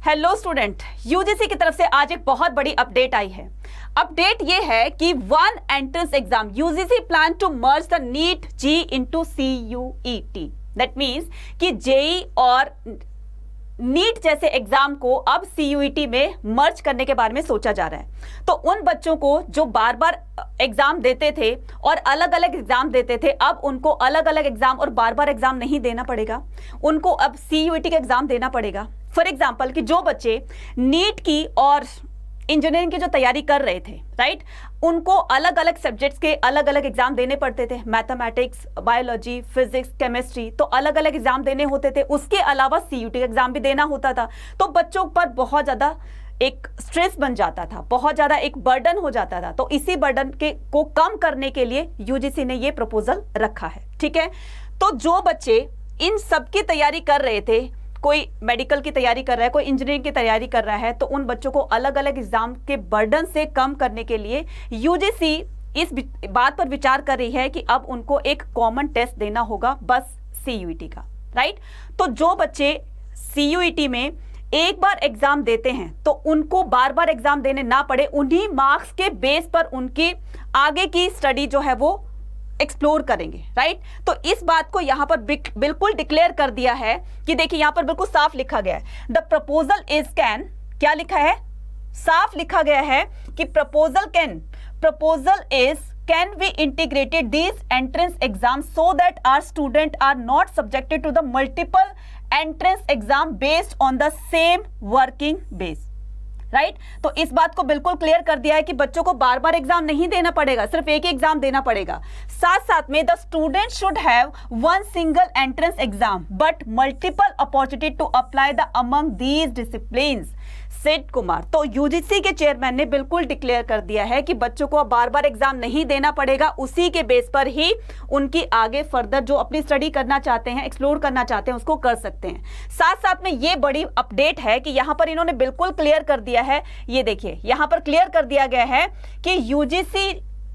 Hello student, UGC की तरफ से आज एक बहुत बड़ी अपडेट आई है। अपडेट ये है कि one entrance exam UGC plan to merge the NEET JEE into CUET. That means कि जेई और नीट जैसे एग्जाम को अब सीयूईटी में मर्ज करने के बारे में सोचा जा रहा है। तो उन बच्चों को जो बार बार एग्जाम देते थे और अलग अलग एग्जाम देते थे, अब उनको अलग अलग एग्जाम और बार बार एग्जाम नहीं देना पड़ेगा, उनको अब सीयूईटी का एग्जाम देना पड़ेगा। फॉर एग्जाम्पल कि जो बच्चे नीट की और इंजीनियरिंग की जो तैयारी कर रहे थे, राइट, उनको अलग अलग सब्जेक्ट्स के अलग अलग एग्जाम देने पड़ते थे, मैथमेटिक्स, बायोलॉजी, फिजिक्स, केमिस्ट्री, तो अलग अलग एग्जाम देने होते थे। उसके अलावा सीयूईटी का एग्जाम भी देना होता था। तो बच्चों पर बहुत ज़्यादा एक स्ट्रेस बन जाता था, बहुत ज़्यादा एक बर्डन हो जाता था। तो इसी बर्डन को कम करने के लिए यूजीसी ने ये प्रपोजल रखा है। ठीक है, तो जो बच्चे इन सब की तैयारी कर रहे थे, कोई मेडिकल की तैयारी कर रहा है, कोई इंजीनियरिंग की तैयारी कर रहा है, तो उन बच्चों को अलग अलग एग्जाम के बर्डन से कम करने के लिए यूजीसी इस बात पर विचार कर रही है कि अब उनको एक कॉमन टेस्ट देना होगा, बस सीयूईटी का, राइट। तो जो बच्चे सीयूईटी में एक बार एग्जाम देते हैं तो उनको बार बार एग्जाम देने ना पड़े, उन्हीं मार्क्स के बेस पर उनकी आगे की स्टडी जो है वो एक्सप्लोर करेंगे, राइट। तो इस बात को यहां पर बिल्कुल डिक्लेयर कर दिया है कि देखिए यहां पर बिल्कुल साफ लिखा गया है, द प्रपोजल इज कैन, क्या लिखा है, साफ लिखा गया है कि proposal is can be integrated these entrance exam so that our student are not subjected to the multiple entrance exam based on the same working base, right. तो इस बात को बिल्कुल क्लियर कर दिया है कि बच्चों को बार बार एग्जाम नहीं देना पड़ेगा, सिर्फ एक ही एग्जाम देना पड़ेगा। साथ साथ में the student should have one single entrance exam but multiple opportunity to apply the among these disciplines, said Kumar. तो यूजीसी के चेयरमैन ने बिल्कुल डिक्लेयर कर दिया है कि बच्चों को अब बार बार एग्जाम नहीं देना पड़ेगा, उसी के बेस पर ही उनकी आगे फर्दर जो अपनी स्टडी करना चाहते हैं, एक्सप्लोर करना चाहते हैं, उसको कर सकते हैं। साथ साथ में ये बड़ी अपडेट है कि यहां पर इन्होंने बिल्कुल क्लियर कर दिया है, ये देखिए यहां पर क्लियर कर दिया गया है कि यूजीसी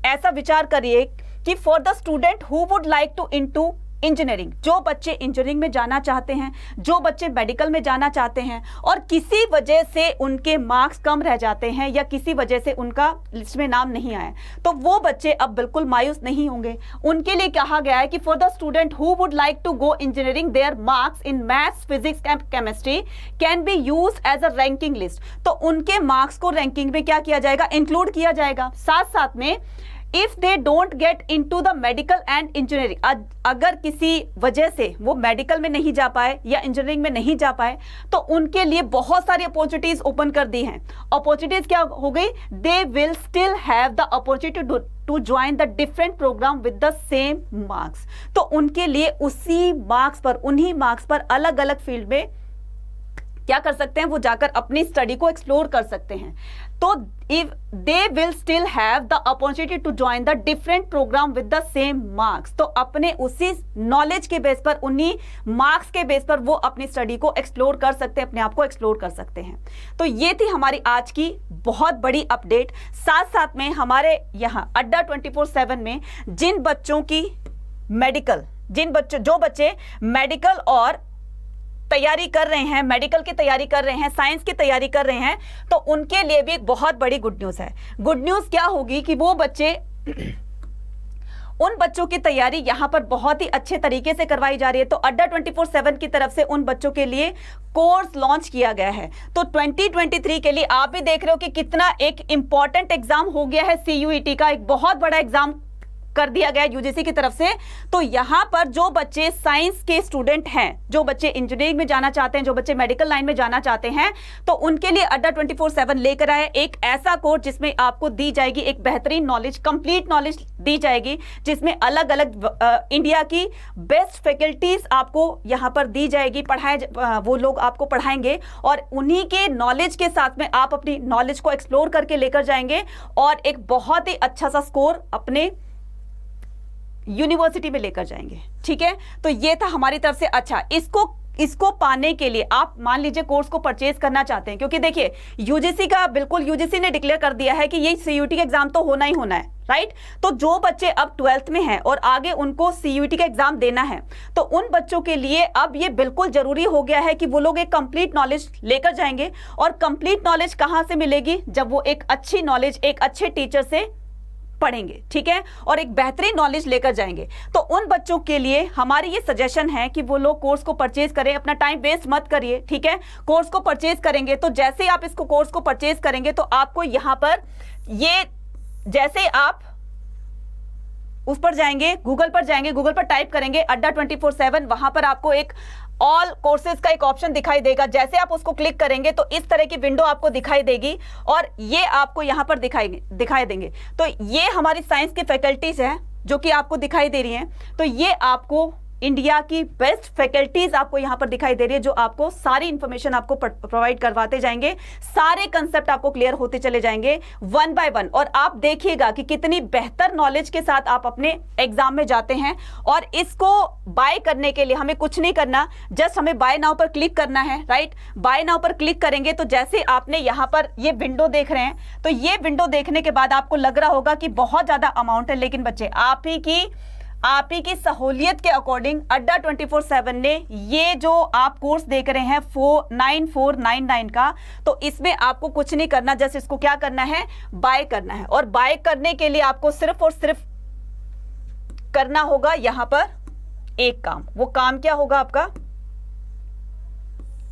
ऐसा विचार करिए कि for the student who would like to into engineering, जो बच्चे इंजीनियरिंग में जाना चाहते हैं, जो बच्चे मेडिकल में जाना चाहते हैं और किसी वजह से उनके मार्क्स कम रह जाते हैं या किसी वजह से उनका लिस्ट में नाम नहीं आया, तो वो बच्चे अब बिल्कुल मायूस नहीं होंगे। उनके लिए कहा गया है कि for the student who would like to go engineering their marks in maths, physics and chemistry can be used as a ranking list. तो उनके मार्क्स को रैंकिंग में क्या किया जाएगा, इंक्लूड किया जाएगा। साथ साथ में if they don't get into the medical and engineering, अगर किसी वजह से वो मेडिकल में नहीं जा पाए या इंजीनियरिंग में नहीं जा पाए, तो उनके लिए बहुत सारी अपॉर्चुनिटीज ओपन कर दी हैं। अपॉर्चुनिटीज क्या हो गई, they will still have the opportunity to join the different program with the same marks. तो उनके लिए उसी मार्क्स पर, उन्हीं मार्क्स पर अलग अलग फील्ड में क्या कर सकते हैं, वो जाकर अपनी स्टडी को एक्सप्लोर कर सकते हैं। तो if they will still have the opportunity to join the different program with the same marks, तो अपने उसी नॉलेज के बेस पर, उन्हीं मार्क्स के बेस पर वो अपनी स्टडी को एक्सप्लोर कर सकते हैं, अपने आप को एक्सप्लोर कर सकते हैं। तो ये थी हमारी आज की बहुत बड़ी अपडेट। साथ साथ में हमारे यहाँ अड्डा 24/7 में जिन बच्चों की मेडिकल, जो बच्चे मेडिकल और तैयारी कर रहे हैं, मेडिकल की तैयारी कर रहे हैं, साइंस की तैयारी कर रहे हैं, तो उनके लिए भी एक बहुत बड़ी गुड न्यूज़ है। गुड न्यूज़ क्या होगी कि वो बच्चे उन बच्चों की तैयारी यहां पर बहुत ही अच्छे तरीके से करवाई जा रही है। तो अड्डा 24/7 की तरफ से उन बच्चों के लिए कोर्स लॉन्च किया गया है। तो 2023 के लिए आप भी देख रहे हो कि कितना एक इंपॉर्टेंट एग्जाम हो गया है, सीयूईटी का एक बहुत बड़ा एग्जाम कर दिया गया यूजीसी की तरफ से। तो यहां पर जो बच्चे साइंस के स्टूडेंट हैं, जो बच्चे इंजीनियरिंग में जाना चाहते हैं, जो बच्चे मेडिकल लाइन में जाना चाहते हैं, तो उनके लिए अड्डा 24/7 लेकर आए एक ऐसा कोर्स जिसमें आपको दी जाएगी एक बेहतरीन नॉलेज, कंप्लीट नॉलेज दी जाएगी, जिसमें अलग अलग इंडिया की बेस्ट फैकल्टीज आपको यहां पर दी जाएगी, वो लोग आपको पढ़ाएंगे और उन्हीं के नॉलेज के साथ में आप अपनी नॉलेज को एक्सप्लोर करके लेकर जाएंगे और एक बहुत ही अच्छा सा स्कोर अपने यूनिवर्सिटी में लेकर जाएंगे। ठीक है, तो ये था हमारी तरफ से। अच्छा, इसको इसको पाने के लिए आप मान लीजिए कोर्स को परचेज करना चाहते हैं, क्योंकि देखिए यूजीसी का बिल्कुल यूजीसी ने डिक्लेयर कर दिया है कि ये सीयूटी का एग्जाम तो होना ही होना है, राइट। तो जो बच्चे अब 12th में हैं और आगे उनको सीयूटी का एग्जाम देना है, तो उन बच्चों के लिए अब ये बिल्कुल जरूरी हो गया है कि वो लोग एक कंप्लीट नॉलेज लेकर जाएंगे। और कंप्लीट नॉलेज कहां से मिलेगी? जब वो एक अच्छी नॉलेज एक अच्छे टीचर से पढ़ेंगे, ठीक है, और एक बेहतरीन नॉलेज लेकर जाएंगे। तो उन बच्चों के लिए हमारी ये सजेशन है कि वो लोग कोर्स को परचेज करें, अपना टाइम वेस्ट मत करिए, ठीक है। कोर्स को परचेज करेंगे तो जैसे आप इसको कोर्स को परचेज करेंगे तो आपको यहां पर ये, जैसे आप उस पर जाएंगे, गूगल पर जाएंगे, गूगल पर टाइप करेंगे अड्डा 24/7, वहां पर आपको एक ऑल कोर्सेज का एक ऑप्शन दिखाई देगा। जैसे आप उसको क्लिक करेंगे तो इस तरह की विंडो आपको दिखाई देगी और ये आपको यहां पर दिखाई देंगे। तो ये हमारी साइंस की फैकल्टीज है जो कि आपको दिखाई दे रही हैं। तो ये आपको इंडिया की बेस्ट फैकल्टीज आपको यहां पर दिखाई दे रही है, जो आपको सारी इंफॉर्मेशन आपको प्रोवाइड करवाते जाएंगे, सारे कंसेप्ट आपको क्लियर होते चले जाएंगे 1 by 1। और आप देखिएगा कि कितनी बेहतर नॉलेज के साथ आप अपने एग्जाम में जाते हैं। और इसको बाय करने के लिए हमें कुछ नहीं करना, जस्ट हमें बाय नाउ पर क्लिक करना है, राइट। बाय नाउ पर क्लिक करेंगे तो जैसे आपने यहां पर ये विंडो देख रहे हैं, तो ये विंडो देखने के बाद आपको लग रहा होगा कि बहुत ज्यादा अमाउंट है, लेकिन बच्चे आप ही की सहूलियत के अकॉर्डिंग अड्डा 24/7 ने ये जो आप कोर्स देख रहे हैं 9499 का, तो इसमें आपको कुछ नहीं करना, जस्ट इसको क्या करना है, बाय करना है। और बाय करने के लिए आपको सिर्फ और सिर्फ करना होगा यहां पर एक काम। वो काम क्या होगा आपका,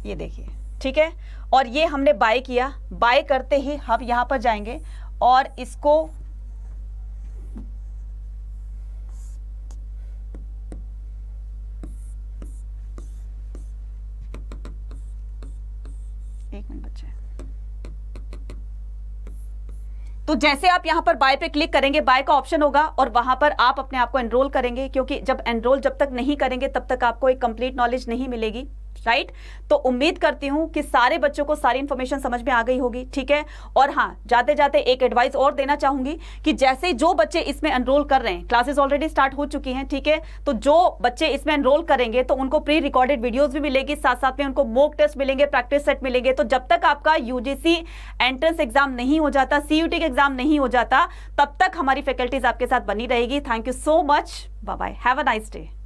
ये देखिए, ठीक है। और ये हमने बाय किया, बाय करते ही हम यहां पर जाएंगे और इसको एक मिनट बच्चे, तो जैसे आप यहां पर बाय पे क्लिक करेंगे, बाय का ऑप्शन होगा और वहां पर आप अपने आप को एनरोल करेंगे, क्योंकि जब तक नहीं करेंगे तब तक आपको एक कंप्लीट नॉलेज नहीं मिलेगी, राइट। तो उम्मीद करती हूं कि सारे बच्चों को सारी इंफॉर्मेशन समझ में आ गई होगी, ठीक है। और हाँ, जाते जाते एक एडवाइस और देना चाहूंगी कि जैसे जो बच्चे इसमें एनरोल कर रहे हैं, क्लासेस ऑलरेडी स्टार्ट हो चुकी हैं, ठीक है। तो जो बच्चे इसमें एनरोल करेंगे तो उनको प्री रिकॉर्डेड वीडियोस भी मिलेगी, साथ साथ में उनको मॉक टेस्ट मिलेंगे, प्रैक्टिस सेट मिलेंगे। तो जब तक आपका यूजीसी एंट्रेंस एग्जाम नहीं हो जाता, सीयूटी का एग्जाम नहीं हो जाता, तब तक हमारी फैकल्टीज आपके साथ बनी रहेगी। Thank you so much, bye bye, have a nice day.